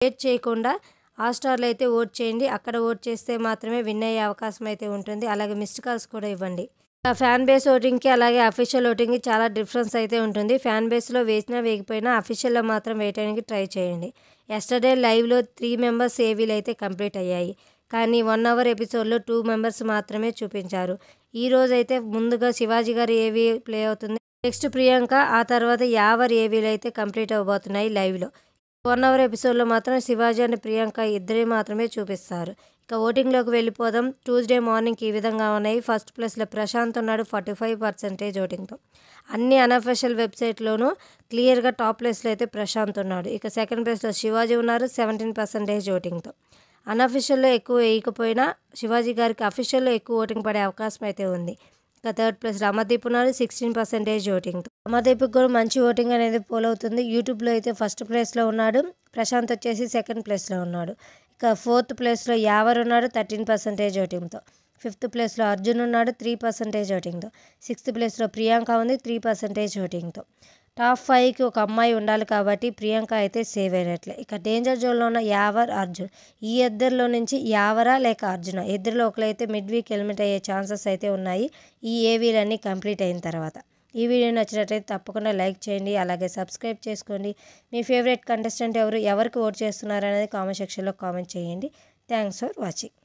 Late చేయకుండా హాట్‌స్టార్‌లో అయితే vote చేయండి. అక్కడ ఓట్ చేస్తే మాత్రమే విన్ అయ్యే అవకాశం అయితే ఉంటుంది. అలాగే మిస్డ్ కాల్స్ కూడా ఇవ్వండి. ఫ్యాన్ బేస్ ఓటింగ్‌కి అలాగే అఫీషియల్ ఓటింగ్‌కి చాలా డిఫరెన్స్ అయితే ఉంటుంది. ఫ్యాన్ బేస్‌లో వేసినా వేయకపోయినా అఫీషియల్‌లో మాత్రం వేయడానికి ట్రై చేయండి. యెస్టర్‌డే లైవ్‌లో 3 మెంబర్స్ ఏవీలు అయితే కంప్లీట్ అయ్యాయి. కానీ 1 అవర్ ఎపిసోడ్‌లో 2 మెంబర్స్ మాత్రమే చూపించారు. ఈరోజైతే ముందుగా శివాజీ గారి ఏవీ ప్లే అవుతుంది. నెక్స్ట్ ప్రియాంక, ఆ తర్వాత యావర్ ఏవీలు అయితే కంప్లీట్ అవ్వబోతున్నాయి లైవ్‌లో. 1 అవర్ ఎపిసోడ్‌లో మాత్రం శివాజీ అండ్ ప్రియాంక ఇద్దరే మాత్రమే చూపిస్తారు. ఇక ఓటింగ్‌లోకి వెళ్ళిపోదాం. ట్యూస్‌డే మార్నింగ్‌కి ఈ విధంగా ఉన్నాయి. ఫస్ట్ ప్లేస్‌లో ప్రశాంత్ ఉన్నాడు 45% ఓటింగ్‌తో. అన్ని అన్అఫీషియల్ వెబ్‌సైట్‌లోనూ క్లియర్‌గా టాప్ ప్లేస్‌లో అయితే ప్రశాంత్ ఉన్నాడు. ఇక సెకండ్ ప్లేస్‌లో శివాజీ ఉన్నారు 17% ఓటింగ్‌తో. అన్అఫీషియల్‌లో ఎక్కువ వేయకపోయినా శివాజీ గారికి అఫీషియల్‌లో ఎక్కువ ఓటింగ్ పడే అవకాశం అయితే ఉంది. ఇక థర్డ్ ప్లేస్‌లో అమర్దీప్ ఉన్నారు 16% ఓటింగ్‌తో. అమర్దీప్‌కి కూడా మంచి ఓటింగ్ అనేది పోలవుతుంది. యూట్యూబ్‌లో అయితే ఫస్ట్ ప్లేస్‌లో ఉన్నాడు. ప్రశాంత్ వచ్చేసి సెకండ్ ప్లేస్‌లో ఉన్నాడు. ఇక ఫోర్త్ ప్లేస్‌లో యావర్ ఉన్నాడు 13% ఓటింగ్‌తో. ఫిఫ్త్ ప్లేస్‌లో అర్జున్ ఉన్నాడు 3% ఓటింగ్‌తో. సిక్స్త్ ప్లేస్‌లో ప్రియాంక ఉంది 3% ఓటింగ్‌తో. టాప్ 5కి ఒక అమ్మాయి ఉండాలి కాబట్టి ప్రియాంక అయితే సేవ్ అయినట్లే. ఇక డేంజర్ జోన్‌లో ఉన్న యావర్, అర్జున్. ఈ ఇద్దరిలో నుంచి యావరా లేక అర్జునా ఇద్దరిలో ఒకరైతే మిడ్ వీక్ ఎలిమినేట్ అయ్యే ఛాన్సెస్ అయితే ఉన్నాయి. ఈ ఏవీలన్నీ కంప్లీట్ అయిన తర్వాత. ఈ వీడియో నచ్చినట్లయితే తప్పకుండా లైక్ చేయండి. అలాగే సబ్స్క్రైబ్ చేసుకోండి. మీ ఫేవరెట్ కంటెస్టెంట్ ఎవరు, ఎవరికి ఓట్ చేస్తున్నారు అనేది కామెంట్ సెక్షన్లో కామెంట్ చేయండి. Thanks for watching.